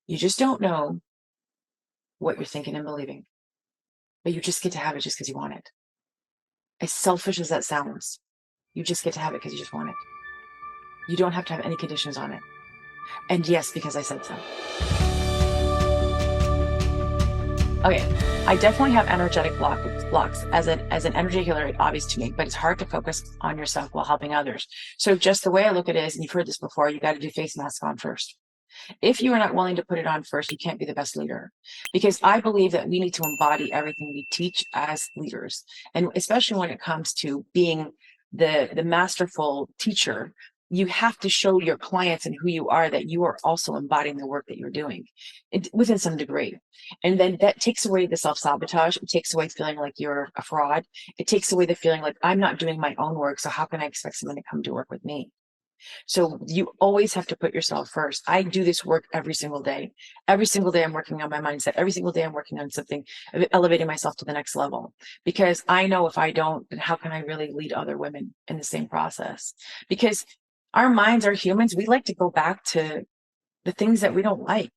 You just don't know what you're thinking and believing, but you just get to have it just because you want it. As selfish as that sounds, you just get to have it because you just want it. You don't have to have any conditions on it. And yes, because I said so. Okay, I definitely have energetic blocks. As an energy healer, it's obvious to me, but it's hard to focus on yourself while helping others. So just the way I look at it is, and you've heard this before, you got to do face mask on first. If you are not willing to put it on first, you can't be the best leader. Because I believe that we need to embody everything we teach as leaders. And especially when it comes to being the masterful teacher, you have to show your clients and who you are that you are also embodying the work that you're doing within some degree. And then that takes away the self-sabotage. It takes away feeling like you're a fraud. It takes away the feeling like I'm not doing my own work. So how can I expect someone to come to work with me? So you always have to put yourself first. I do this work every single day. Every single day I'm working on my mindset. Every single day I'm working on something, elevating myself to the next level. Because I know if I don't, then how can I really lead other women in the same process? Because our minds are humans. We like to go back to the things that we don't like.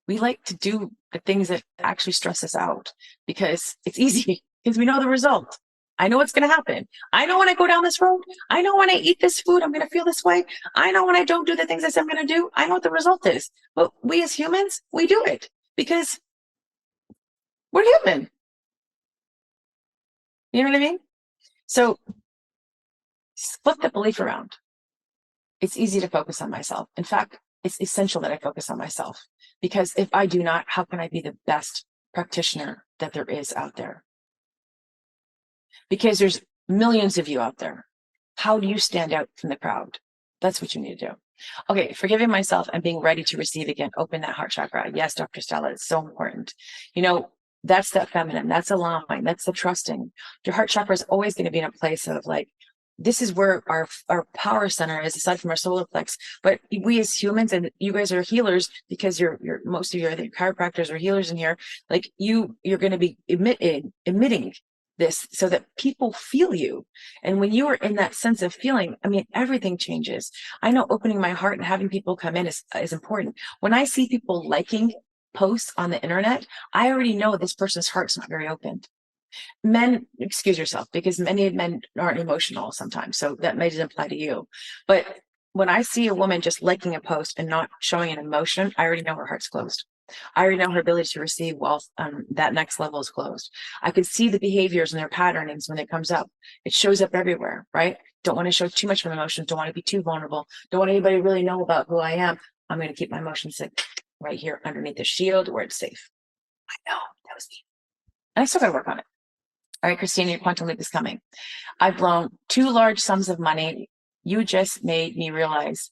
We like to do the things that actually stress us out because it's easy because we know the result. I know what's going to happen. I know when I go down this road. I know when I eat this food, I'm going to feel this way. I know when I don't do the things I said I'm going to do. I know what the result is. But we as humans, we do it because we're human. You know what I mean? So flip the belief around. It's easy to focus on myself. In fact, it's essential that I focus on myself because if I do not, how can I be the best practitioner that there is out there? Because there's millions of you out there. How do you stand out from the crowd? That's what you need to do. Okay, forgiving myself and being ready to receive again. Open that heart chakra. Yes, Dr. Stella, it's so important. You know, that's that feminine, that's allowing, that's the trusting. Your heart chakra is always going to be in a place of like, this is where our power center is, aside from our solar plex. But we as humans, and you guys are healers because you're most of you are the chiropractors or healers in here. Like you're going to be emitting this so that people feel you. And when you are in that sense of feeling, I mean, everything changes. I know opening my heart and having people come in is important. When I see people liking posts on the internet, I already know this person's heart's not very open. Men, excuse yourself, because many men aren't emotional sometimes. So that may just apply to you. But when I see a woman just liking a post and not showing an emotion, I already know her heart's closed. I already know her ability to receive wealth. That next level is closed. I could see the behaviors and their patternings when it comes up. It shows up everywhere, right? Don't want to show too much of emotion. Don't want to be too vulnerable. Don't want anybody to really know about who I am. I'm going to keep my emotions right here underneath the shield where it's safe. I know that was me. And I still got to work on it. All right, Christina, your quantum leap is coming. I've blown 2 large sums of money. You just made me realize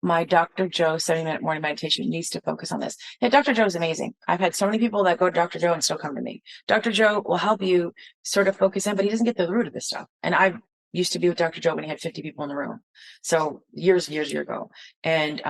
my Dr. Joe 70-minute morning meditation needs to focus on this. Yeah, Dr. Joe is amazing. I've had so many people that go to Dr. Joe and still come to me. Dr. Joe will help you sort of focus in, but he doesn't get the root of this stuff. And I used to be with Dr. Joe when he had 50 people in the room. So years ago. And,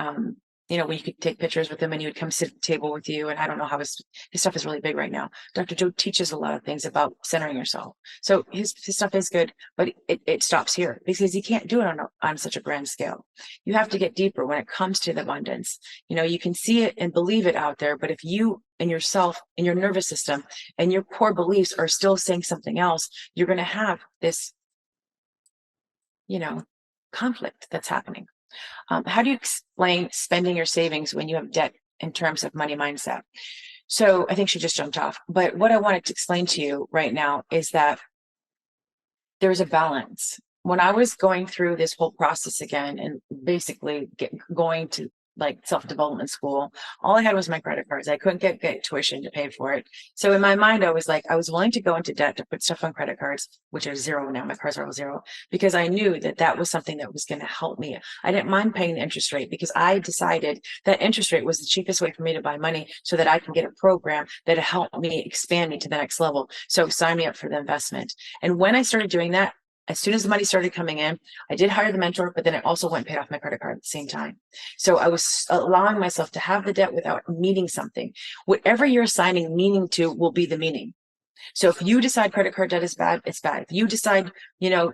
you know, when you could take pictures with him and he would come sit at the table with you. And I don't know how his stuff is really big right now. Dr. Joe teaches a lot of things about centering yourself. So his stuff is good, but it stops here because he can't do it on such a grand scale. You have to get deeper when it comes to the abundance. You know, you can see it and believe it out there, but if you and yourself and your nervous system and your core beliefs are still saying something else, you're going to have this, you know, conflict that's happening. How do you explain spending your savings when you have debt in terms of money mindset? So I think she just jumped off. But what I wanted to explain to you right now is that there's a balance. When I was going through this whole process again and basically going to like self-development school, all I had was my credit cards. I couldn't get tuition to pay for it. So in my mind, I was like, I was willing to go into debt to put stuff on credit cards, which are zero now. My cards are all zero because I knew that that was something that was going to help me. I didn't mind paying the interest rate because I decided that interest rate was the cheapest way for me to buy money so that I can get a program that helped me expand me to the next level. So sign me up for the investment. And when I started doing that, as soon as the money started coming in, I did hire the mentor, but then I also went and paid off my credit card at the same time. So I was allowing myself to have the debt without meaning something. Whatever you're assigning meaning to will be the meaning. So if you decide credit card debt is bad, it's bad. If you decide, you know,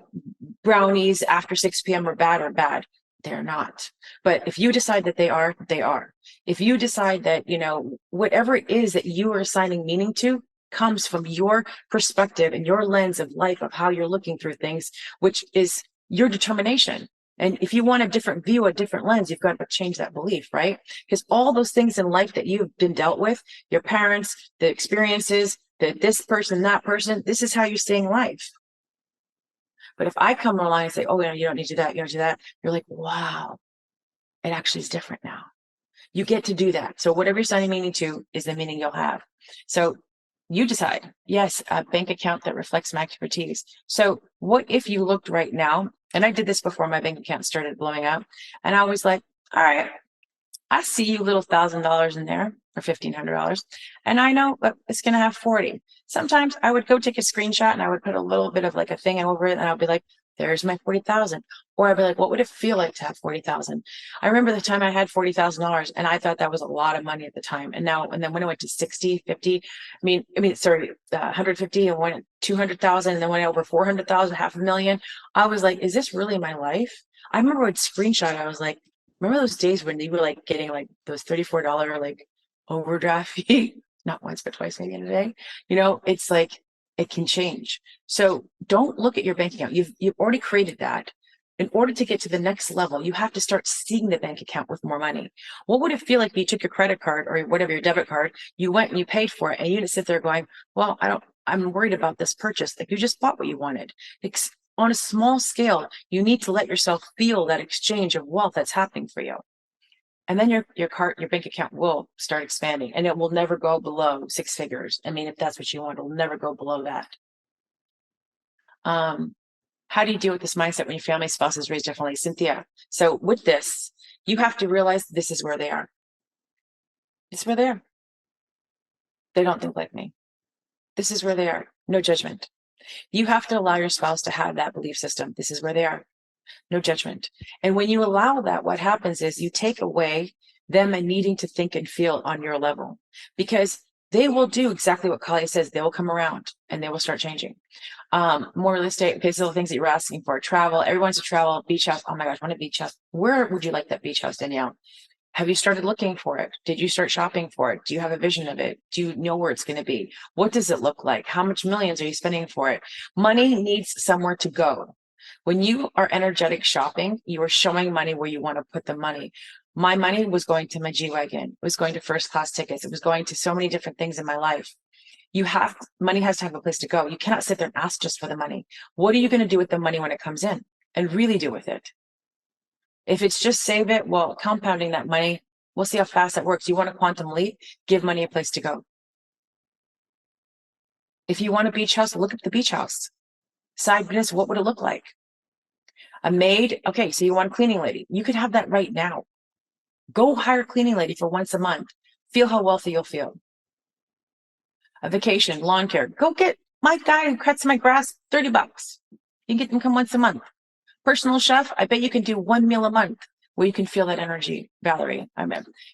brownies after 6 p.m. are bad, they're not. But if you decide that they are, they are. If you decide that, you know, whatever it is that you are assigning meaning to comes from your perspective and your lens of life, of how you're looking through things, which is your determination. And if you want a different view, a different lens, you've got to change that belief, right? Because all those things in life that you've been dealt with, your parents, the experiences, this person, that person, this is how you stay in life. But if I come along and say, oh, you don't need to do that, you don't do that, you're like, wow, it actually is different now. You get to do that. So whatever you're assigning meaning to is the meaning you'll have. So you decide. Yes, a bank account that reflects my expertise. So what if you looked right now, and I did this before my bank account started blowing up, and I was like, all right, I see you little $1,000 in there or $1,500, and I know it's going to have 40. Sometimes I would go take a screenshot and I would put a little bit of like a thing over it, and I'll be like, there's my 40,000. Or I'd be like, what would it feel like to have 40,000? I remember the time I had $40,000 and I thought that was a lot of money at the time. And then when it went to 60, 50, sorry, 150 and went 200,000 and then went over 400,000, 500,000. I was like, is this really my life? I remember I'd screenshot. I was like, remember those days when you were like getting like those $34 like overdraft fee? Not once, but twice maybe in a day. You know, it's like, it can change. So don't look at your bank account. You've already created that. In order to get to the next level, you have to start seeing the bank account with more money. What would it feel like if you took your credit card or whatever, your debit card, you went and you paid for it, and you didn't sit there going, well, I'm worried about this purchase. Like, you just bought what you wanted. On a small scale, you need to let yourself feel that exchange of wealth that's happening for you. And then your bank account will start expanding, and it will never go below 6 figures. I mean, if that's what you want, it'll never go below that. How do you deal with this mindset when your family spouse is raised differently? Cynthia. So with this, you have to realize this is where they are. It's where they are. They don't think like me. This is where they are. No judgment. You have to allow your spouse to have that belief system. This is where they are. No judgment. And when you allow that, what happens is you take away them and needing to think and feel on your level, because they will do exactly what Kali says. They will come around and they will start changing. More real estate. Okay, so the things that you're asking for: travel. Everyone wants to travel. Beach house. Oh my gosh, I want a beach house. Where would you like that beach house, Danielle? Have you started looking for it? Did you start shopping for it? Do you have a vision of it? Do you know where it's going to be? What does it look like? How much millions are you spending for it? Money needs somewhere to go. When you are energetic shopping, you are showing money where you want to put the money. My money was going to my G-Wagon. It was going to first class tickets. It was going to so many different things in my life. Money has to have a place to go. You cannot sit there and ask just for the money. What are you going to do with the money when it comes in, and really do with it? If it's just save it, well, compounding that money, we'll see how fast that works. You want a quantum leap, give money a place to go. If you want a beach house, look at the beach house. Side business, what would it look like? A maid, okay, so you want a cleaning lady. You could have that right now. Go hire a cleaning lady for once a month. Feel how wealthy you'll feel. A vacation, lawn care. Go get my guy who cuts my grass, $30. You can get them come once a month. Personal chef, I bet you can do 1 meal a month where you can feel that energy. Valerie,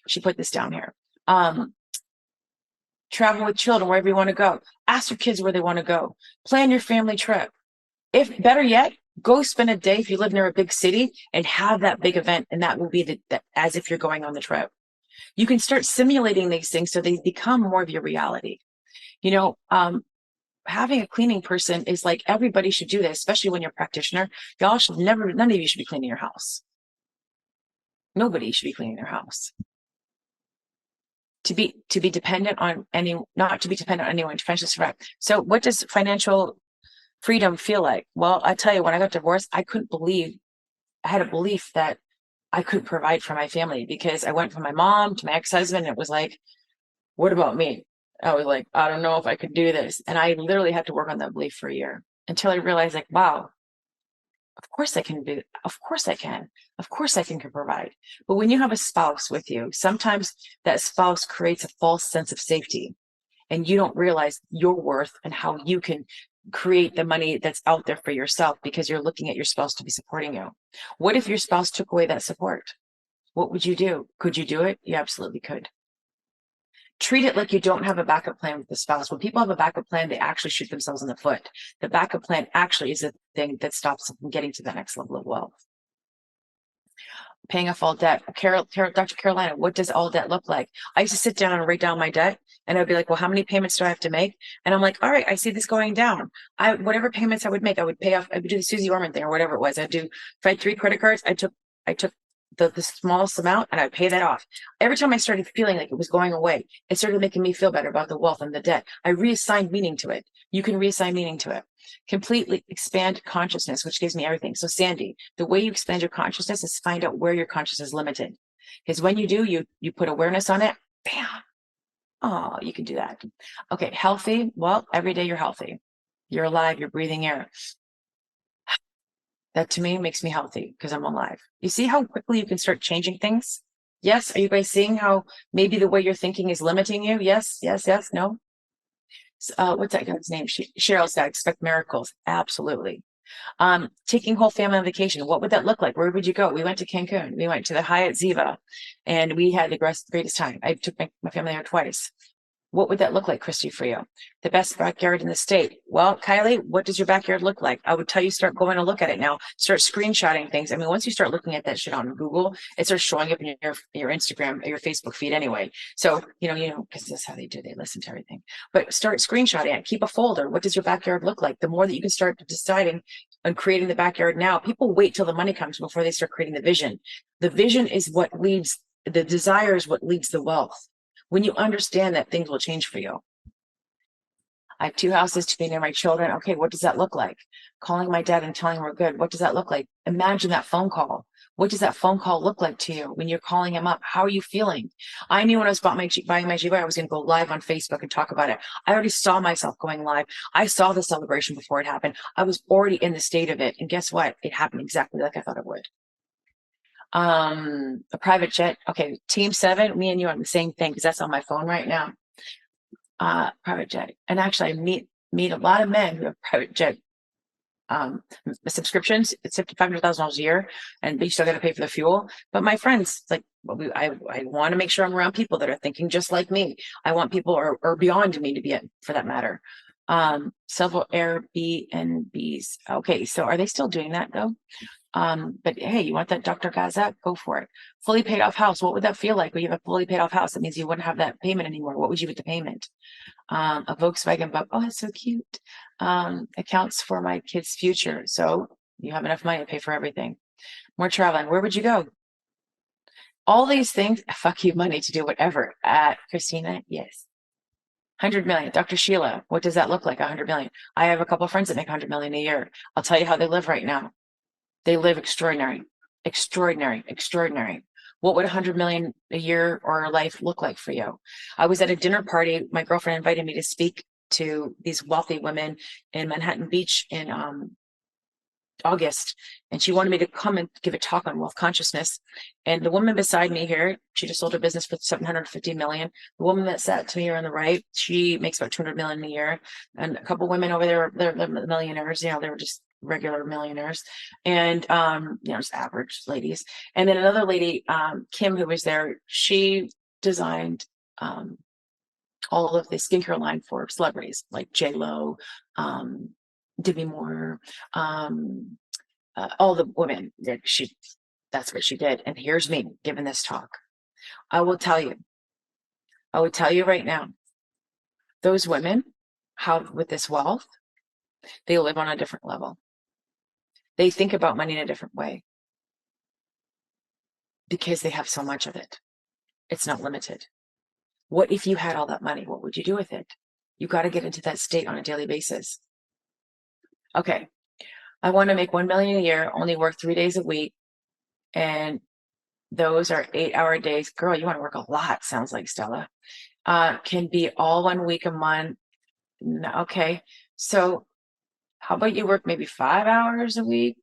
she put this down here. Travel with children wherever you want to go. Ask your kids where they want to go. Plan your family trip. If better yet, go spend a day if you live near a big city and have that big event, and that will be as if you're going on the trip. You can start simulating these things so they become more of your reality. You know, having a cleaning person is like, everybody should do this, especially when you're a practitioner. Y'all should never, none of you should be cleaning your house. Nobody should be cleaning their house. To be dependent on not to be dependent on anyone to financially survive. So what does financial freedom feel like? Well, I tell you, when I got divorced, I had a belief that I couldn't provide for my family, because I went from my mom to my ex-husband. And it was like, what about me? I was like, I don't know if I could do this. And I literally had to work on that belief for a year until I realized, like, wow, of course I can do it. Of course I can. Of course I can provide. But when you have a spouse with you, sometimes that spouse creates a false sense of safety, and you don't realize your worth and how you can create the money that's out there for yourself, because you're looking at your spouse to be supporting you. What if your spouse took away that support? What would you do? Could you do it? You absolutely could. Treat it like you don't have a backup plan with the spouse. When people have a backup plan, they actually shoot themselves in the foot. The backup plan actually is the thing that stops them from getting to the next level of wealth. paying off all debt. Dr. Carolina, what does all debt look like? I used to sit down and write down my debt, and I'd be like, well, how many payments do I have to make? And I'm like, all right, I see this going down. Whatever payments I would make, I would pay off. I would do the Susie Orman thing or whatever it was. If I had 3 credit cards, I took the smallest amount and I'd pay that off. Every time I started feeling like it was going away, it started making me feel better about the wealth and the debt. I reassigned meaning to it. You can reassign meaning to it. Completely expand consciousness, which gives me everything. So Sandy, the way you expand your consciousness is find out where your consciousness is limited. Because when you do, you put awareness on it, bam. Oh, you can do that. Okay, healthy. Well, every day you're healthy. You're alive, you're breathing air. That to me makes me healthy because I'm alive. You see how quickly you can start changing things? Yes. Are you guys seeing how maybe the way you're thinking is limiting you? Yes, yes, yes, no. What's that guy's name? Cheryl said, expect miracles. Absolutely. Taking whole family on vacation. What would that look like? Where would you go? We went to Cancun. We went to the Hyatt Ziva and we had the greatest time. I took my family there twice. What would that look like, Christy, for you? The best backyard in the state. Well, Kylie, what does your backyard look like? I would tell you, start going to look at it now. Start screenshotting things. I mean, once you start looking at that shit on Google, it starts showing up in your Instagram or your Facebook feed anyway. So, because that's how they do. They listen to everything. But start screenshotting it. Keep a folder. What does your backyard look like? The more that you can start deciding and creating the backyard now, people wait till the money comes before they start creating the vision. The vision is what leads, the desire is what leads the wealth. When you understand that, things will change for you. I have 2 houses to be near my children. Okay, what does that look like? Calling my dad and telling him we're good. What does that look like? Imagine that phone call. What does that phone call look like to you when you're calling him up? How are you feeling? I knew when I was buying my G I was going to go live on Facebook and talk about it. I already saw myself going live. I saw the celebration before it happened. I was already in the state of it. And guess what? It happened exactly like I thought it would. A private jet. Okay, team 7, me and you are on the same thing because that's on my phone right now. Private jet. And actually I meet a lot of men who have private jet subscriptions. It's $500,000 a year and you still got to pay for the fuel. But my friends, like I want to make sure I'm around people that are thinking just like me. I want people or beyond me to be it, for that matter. Several Airbnbs. Okay, so are they still doing that though? But hey, you want that Dr. Gazette? Go for it. Fully paid off house. What would that feel like when you have a fully paid off house? That means you wouldn't have that payment anymore. What would you do with the payment? A Volkswagen Bug. Oh, that's so cute. Accounts for my kids' future. So you have enough money to pay for everything. More traveling. Where would you go? All these things, fuck you money to do whatever. Christina, yes. 100 million. Dr. Sheila, what does that look like? 100 million. I have a couple of friends that make 100 million a year. I'll tell you how they live right now. They live extraordinary, extraordinary, extraordinary. What would 100 million a year or a life look like for you? I was at a dinner party. My girlfriend invited me to speak to these wealthy women in Manhattan Beach in August, and she wanted me to come and give a talk on wealth consciousness. And the woman beside me here, she just sold her business for 750 million. The woman that sat to me here on the right, she makes about 200 million a year. And a couple women over there, they're millionaires. They were just regular millionaires, and just average ladies. And then another lady, Kim, who was there, she designed all of the skincare line for celebrities like J-Lo, Demi Moore, all the women that that's what she did. And here's me giving this talk. I will tell you right now, those women, how with this wealth, they live on a different level. They think about money in a different way because they have so much of it. It's not limited. What if you had all that money? What would you do with it? You got to get into that state on a daily basis. Okay. I want to make 1 million a year, only work 3 days a week. And those are 8-hour days. Girl, you want to work a lot, sounds like, Stella. Can be all 1 week a month. No, okay. So how about you work maybe 5 hours a week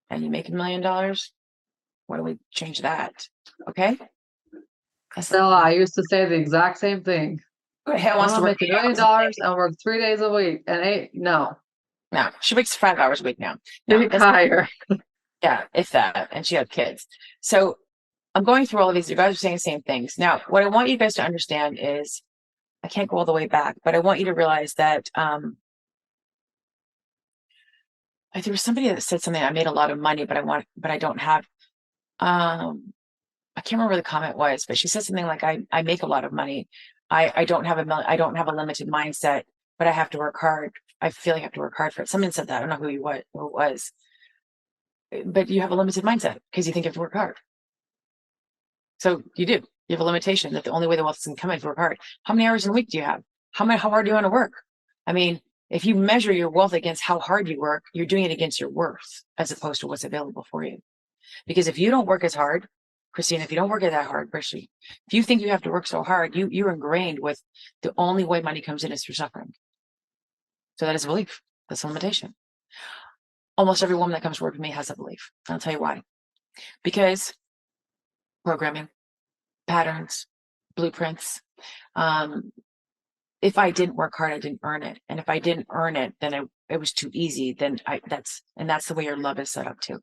and you make $1 million? Why don't we change that? Okay. Stella, I used to say the exact same thing. Who the hell wants to make work $1 million and work 3 days a week and 8? No. No, she works 5 hours a week now. No, higher. Yeah, if that, and she had kids. So I'm going through all of these. You guys are saying the same things. Now, what I want you guys to understand is, I can't go all the way back, but I want you to realize that there was somebody that said something. I made a lot of money, but I don't have. I can't remember what the comment was, but she said something like, I make a lot of money. I don't have I don't have a limited mindset, but I have to work hard. I feel like I have to work hard for it. Someone said that. I don't know who it was, but you have a limited mindset because you think you have to work hard. So you do. You have a limitation that the only way the wealth is going to come in is work hard. How many hours in a week do you have? How hard do you want to work? I mean, if you measure your wealth against how hard you work, you're doing it against your worth as opposed to what's available for you. Because if you don't work as hard, Christina, if you don't work that hard, Brishi, if you think you have to work so hard, you're ingrained with the only way money comes in is through suffering. So that is a belief. That's a limitation. Almost every woman that comes to work with me has a belief. I'll tell you why. Because programming, patterns, blueprints. If I didn't work hard, I didn't earn it. And if I didn't earn it, then it was too easy. Then that's the way your love is set up too.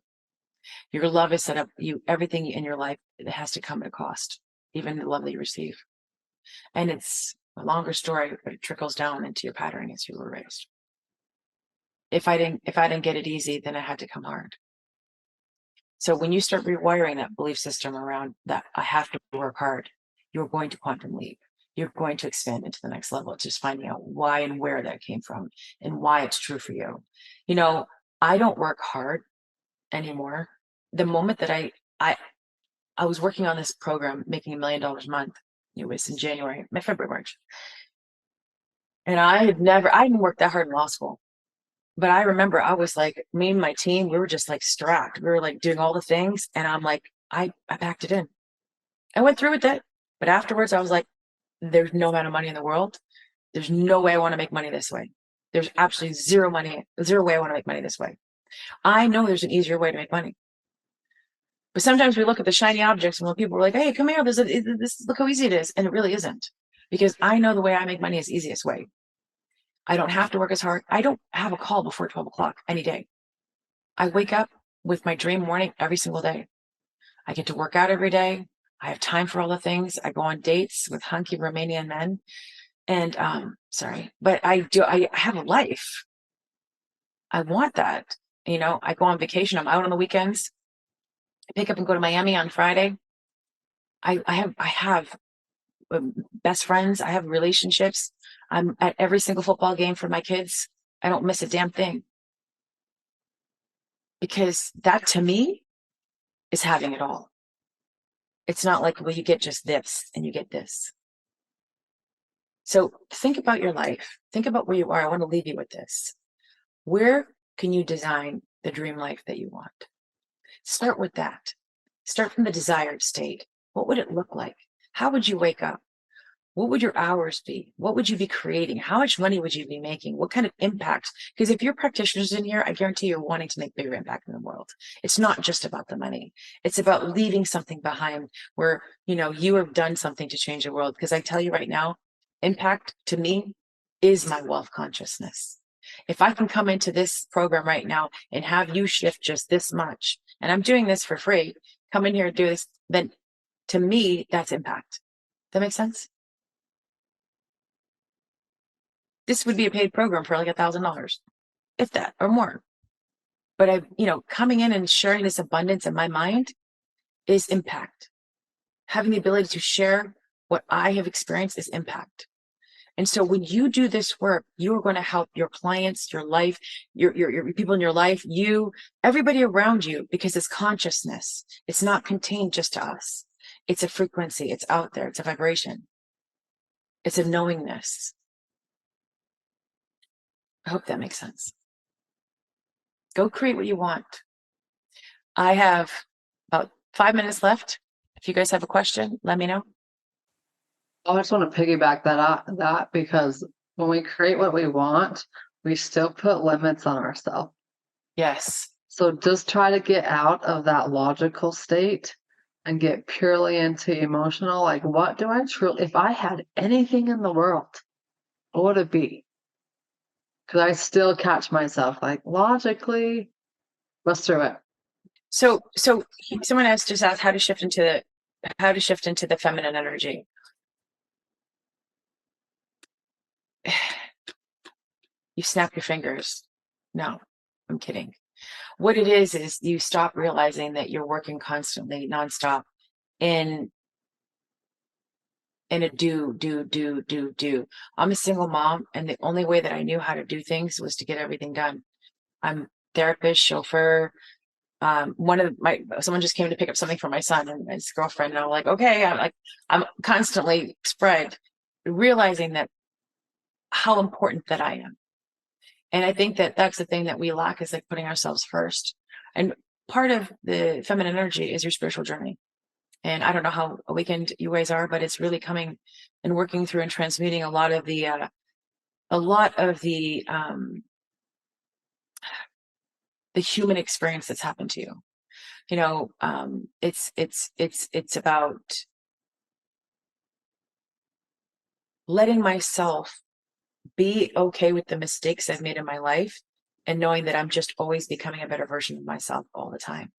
Your love is set up, everything in your life, it has to come at a cost, even the love that you receive. And it's a longer story, but it trickles down into your patterning as you were raised. If I didn't get it easy, then I had to come hard. So when you start rewiring that belief system around that I have to work hard, you're going to quantum leap. You're going to expand into the next level. It's just finding out why and where that came from and why it's true for you. You know, I don't work hard anymore. The moment that I was working on this program, making $1 million a month. It was in January, February, March. And I didn't work that hard in law school. But I remember I was like, me and my team, we were just like strapped. We were like doing all the things. And I'm like, I packed it in. I went through with it. But afterwards, I was like, there's no amount of money in the world. There's no way I want to make money this way. There's absolutely zero way I want to make money this way. I know there's an easier way to make money. But sometimes we look at the shiny objects and when people are like, hey, come here, look how easy it is. And it really isn't. Because I know the way I make money is the easiest way. I don't have to work as hard. I don't have a call before 12 o'clock any day. I wake up with my dream morning every single day. I get to work out every day. I have time for all the things. I go on dates with hunky Romanian men. And but I have a life. I want that. You know, I go on vacation. I'm out on the weekends. I pick up and go to Miami on Friday. I have best friends. I have relationships. I'm at every single football game for my kids. I don't miss a damn thing. Because that to me is having it all. It's not like, well, you get just this and you get this. So think about your life. Think about where you are. I want to leave you with this. Where can you design the dream life that you want? Start with that. Start from the desired state. What would it look like? How would you wake up? What would your hours be? What would you be creating? How much money would you be making? What kind of impact? Because if you're practitioners in here, I guarantee you're wanting to make bigger impact in the world. It's not just about the money. It's about leaving something behind where, you have done something to change the world. Because I tell you right now, impact to me is my wealth consciousness. If I can come into this program right now and have you shift just this much, and I'm doing this for free, come in here and do this, then to me, that's impact. That makes sense? This would be a paid program for like $1,000, if that, or more. But coming in and sharing this abundance in my mind is impact. Having the ability to share what I have experienced is impact. And so when you do this work, you are going to help your clients, your life, your people in your life, everybody around you, because it's consciousness. It's not contained just to us. It's a frequency. It's out there. It's a vibration. It's a knowingness. I hope that makes sense. Go create what you want. I have about 5 minutes left. If you guys have a question, let me know. I just want to piggyback that because when we create what we want, we still put limits on ourselves. Yes. So just try to get out of that logical state and get purely into emotional. Like, what do I truly, if I had anything in the world, what would it be? Because I still catch myself like logically, let's through it. So someone else just asked how to shift into the feminine energy. You snap your fingers. No, I'm kidding. What it is you stop realizing that you're working constantly, nonstop in a do. I'm a single mom, and the only way that I knew how to do things was to get everything done. I'm therapist, chauffeur. Someone just came to pick up something for my son and his girlfriend, and I'm like, okay, I'm constantly spread, realizing that how important that I am. And I think that that's the thing that we lack, is like putting ourselves first. And part of the feminine energy is your spiritual journey. And I don't know how awakened you guys are, but it's really coming and working through and transmuting a lot of the human experience that's happened to you. You know, it's about letting myself be okay with the mistakes I've made in my life, and knowing that I'm just always becoming a better version of myself all the time.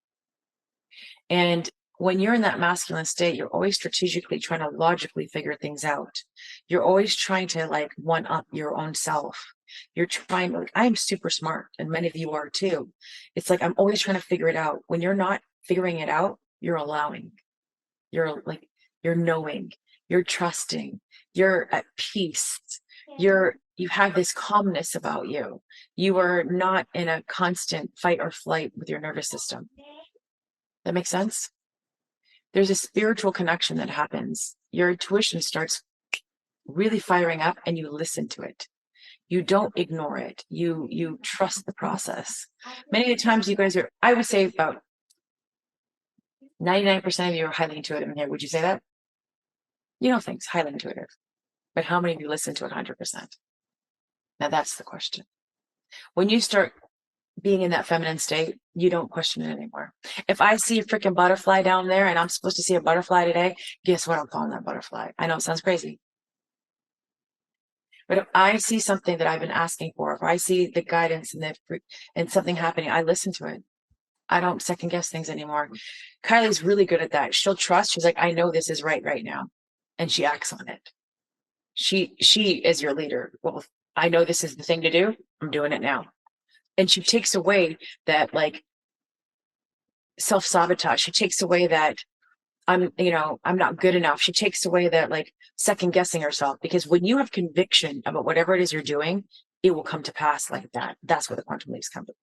And when you're in that masculine state, you're always strategically trying to logically figure things out. You're always trying to like one up your own self. You're trying, like, I am super smart, and many of you are too. It's like I'm always trying to figure it out. When you're not figuring it out, you're allowing. You're knowing, you're trusting, you're at peace. You have this calmness about you. You are not in a constant fight or flight with your nervous system. That makes sense? There's a spiritual connection that happens. Your intuition starts really firing up, and you listen to it. You don't ignore it. You trust the process. Many times you guys are, I would say about 99% of you are highly intuitive in here. Would you say that? You know things, highly intuitive. But how many of you listen to it 100%? Now that's the question. When you start being in that feminine state, you don't question it anymore. If I see a freaking butterfly down there and I'm supposed to see a butterfly today, guess what? I'm calling that butterfly. I know it sounds crazy. But if I see something that I've been asking for, if I see the guidance and something happening, I listen to it. I don't second guess things anymore. Kylie's really good at that. She'll trust. She's like, I know this is right now. And she acts on it. She is your leader. Well, I know this is the thing to do. I'm doing it now. And she takes away that like self-sabotage. She takes away that I'm not good enough. She takes away that like second guessing herself, because when you have conviction about whatever it is you're doing, it will come to pass like that. That's where the quantum leaps come to.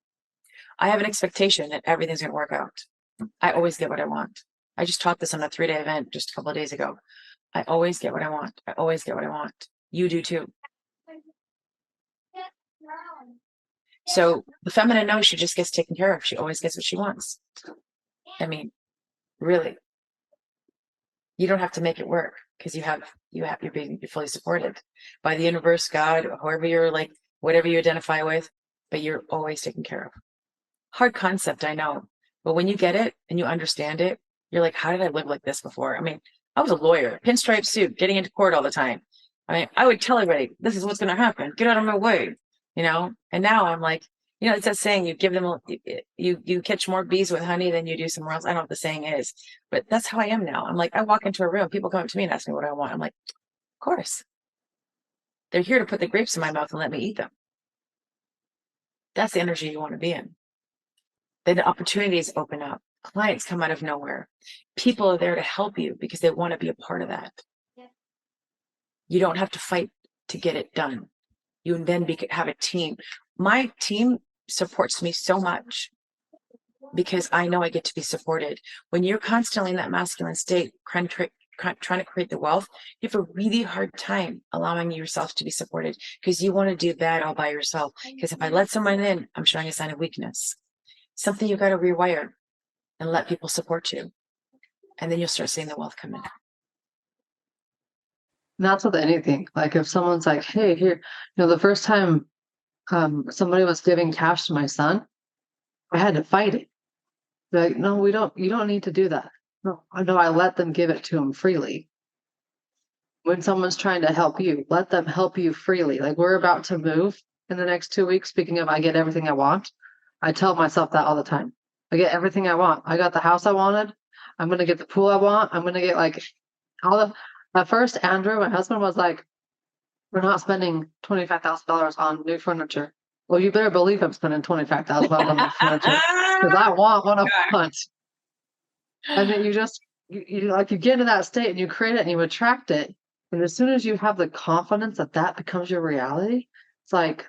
I have an expectation that everything's going to work out. I always get what I want. I just taught this on a 3-day event just a couple of days ago. I always get what I want. I always get what I want. You do too. So the feminine knows she just gets taken care of. She always gets what she wants. I mean, really, you don't have to make it work, because you're being fully supported by the universe, God, whoever you're like, whatever you identify with, but you're always taken care of. Hard concept, I know. But when you get it and you understand it, you're like, how did I live like this before? I mean, I was a lawyer, pinstripe suit, getting into court all the time. I mean, I would tell everybody, this is what's going to happen. Get out of my way, And now I'm like, it's that saying, you give them, you catch more bees with honey than you do somewhere else. I don't know what the saying is, but that's how I am now. I'm like, I walk into a room, people come up to me and ask me what I want. I'm like, of course. They're here to put the grapes in my mouth and let me eat them. That's the energy you want to be in. Then the opportunities open up. Clients come out of nowhere. People are there to help you because they want to be a part of that. Yeah. You don't have to fight to get it done. You then have a team. My team supports me so much because I know I get to be supported. When you're constantly in that masculine state, trying to create the wealth, you have a really hard time allowing yourself to be supported, because you want to do that all by yourself. Because if I let someone in, I'm showing a sign of weakness. Something you got to rewire and let people support you. And then you'll start seeing the wealth come in. That's with anything. Like if someone's like, hey, here, the first time somebody was giving cash to my son, I had to fight it. Like, no, you don't need to do that. No, I let them give it to him freely. When someone's trying to help you, let them help you freely. Like we're about to move in the next 2 weeks. Speaking of, I get everything I want. I tell myself that all the time. I get everything I want. I got the house I wanted. I'm going to get the pool I want. I'm going to get like at first, Andrew, my husband, was like, we're not spending $25,000 on new furniture. Well, you better believe I'm spending $25,000 on my furniture because I want what I want. And then you get in that state and you create it and you attract it. And as soon as you have the confidence that that becomes your reality, it's like,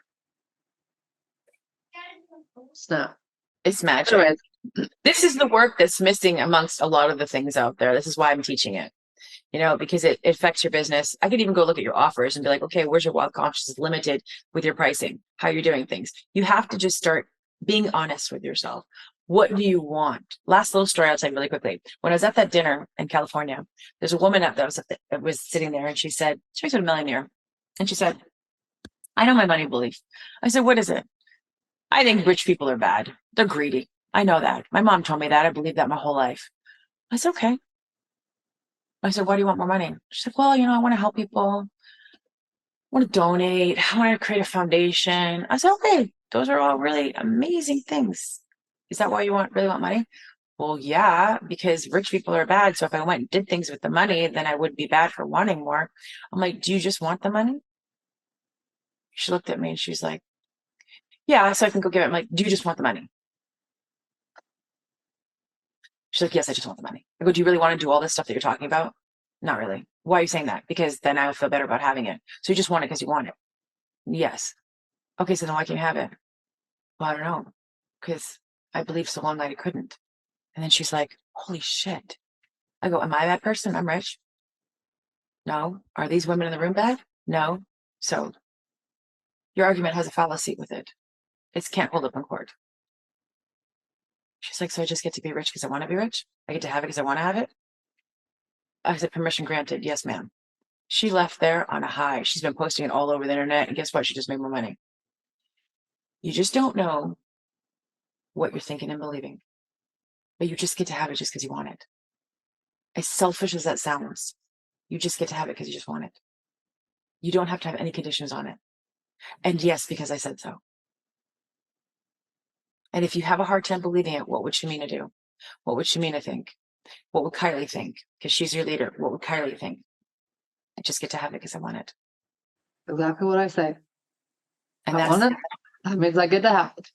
snap. It's magic. Anyways, This is the work that's missing amongst a lot of the things out there. This is why I'm teaching it, because it affects your business. I could even go look at your offers and be like, okay, where's your wealth consciousness limited with your pricing, how you're doing things. You have to just start being honest with yourself. What do you want? Last little story I'll tell you really quickly. When I was at that dinner in California, there's a woman that was sitting there, and she was a millionaire. And she said, I know my money belief. I said, what is it? I think rich people are bad. They're greedy. I know that. My mom told me that. I believed that my whole life. I said, okay. I said, why do you want more money? She's like, well, I want to help people. I want to donate. I want to create a foundation. I said, okay, those are all really amazing things. Is that why you really want money? Well, yeah, because rich people are bad. So if I went and did things with the money, then I would be bad for wanting more. I'm like, do you just want the money? She looked at me and she's like, yeah, so I can go give it. I'm like, do you just want the money? She's like, yes, I just want the money. I go, do you really want to do all this stuff that you're talking about? Not really. Why are you saying that? Because then I will feel better about having it. So you just want it because you want it. Yes. Okay, so then why can't you have it? Well, I don't know. Because I believed so long that I couldn't. And then she's like, holy shit. I go, am I a bad person? I'm rich. No. Are these women in the room bad? No. So your argument has a fallacy with it. It can't hold up in court. She's like, so I just get to be rich because I want to be rich? I get to have it because I want to have it? I said, permission granted. Yes, ma'am. She left there on a high. She's been posting it all over the internet. And guess what? She just made more money. You just don't know what you're thinking and believing. But you just get to have it just because you want it. As selfish as that sounds, you just get to have it because you just want it. You don't have to have any conditions on it. And yes, because I said so. And if you have a hard time believing it, what would Shamina do? What would Shamina think? What would Kylie think? Because she's your leader. What would Kylie think? I just get to have it because I want it. Exactly what I say. And I want it. That means I get to have it.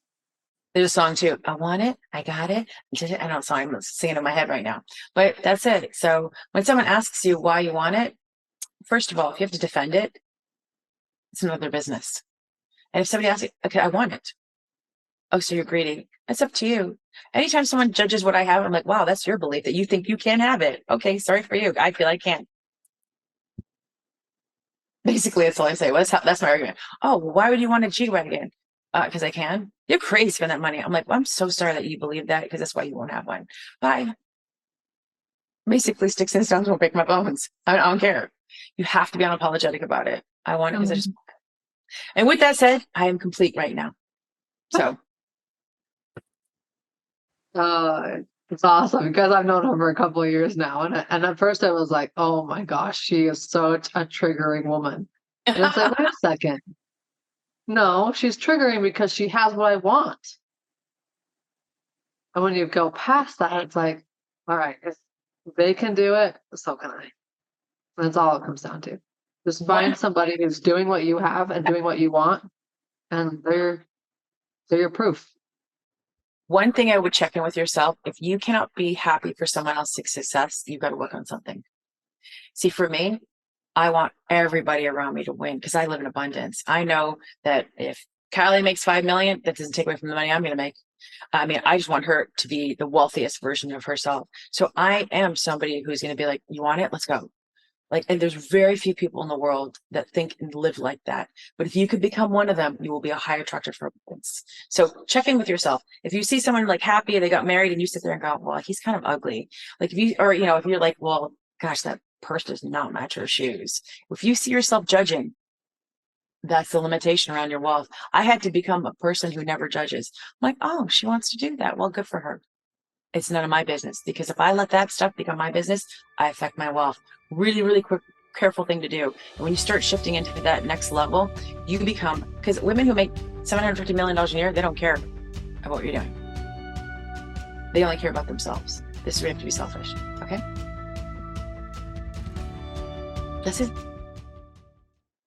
There's a song too. I want it. I got it. I don't know. I'm singing in my head right now, but that's it. So when someone asks you why you want it, first of all, if you have to defend it, it's none of their business. And if somebody asks you, okay, I want it. Oh, so you're greedy. It's up to you. Anytime someone judges what I have, I'm like, wow, that's your belief that you think you can have it. Okay, sorry for you. I feel I can't. Basically, that's all I say. That's my argument. Oh, well, why would you want a G-Wagon? Because I can. You're crazy to spend that money. I'm like, well, I'm so sorry that you believe that because that's why you won't have one. Bye. Basically, sticks and stones won't break my bones. I don't care. You have to be unapologetic about it. I want it because I just want it. And with that said, I am complete right now. So. It's awesome because I've known her for a couple of years now. And at first I was like, oh my gosh, she is such a triggering woman. And it's like, wait a second. No, she's triggering because she has what I want. And when you go past that, it's like, all right, if they can do it, so can I. That's all it comes down to. Just find somebody who's doing what you have and doing what you want, and they're your proof. One thing I would check in with yourself, if you cannot be happy for someone else's success, you've got to work on something. See, for me, I want everybody around me to win because I live in abundance. I know that if Kylie makes 5 million, that doesn't take away from the money I'm going to make. I mean, I just want her to be the wealthiest version of herself. So I am somebody who's going to be like, you want it? Let's go. Like, and there's very few people in the world that think and live like that. But if you could become one of them, you will be a high attractor for abundance. So check in with yourself. If you see someone like happy, they got married and you sit there and go, well, he's kind of ugly. Like if you're like, well, gosh, that purse does not match her shoes. If you see yourself judging, that's the limitation around your wealth. I had to become a person who never judges. I'm like, oh, she wants to do that. Well, good for her. It's none of my business because if I let that stuff become my business, I affect my wealth. Really, really quick, careful thing to do. And when you start shifting into that next level, you become, because women who make $750 million a year, they don't care about what you're doing. They only care about themselves. This is where you have to be selfish. Okay? That's it.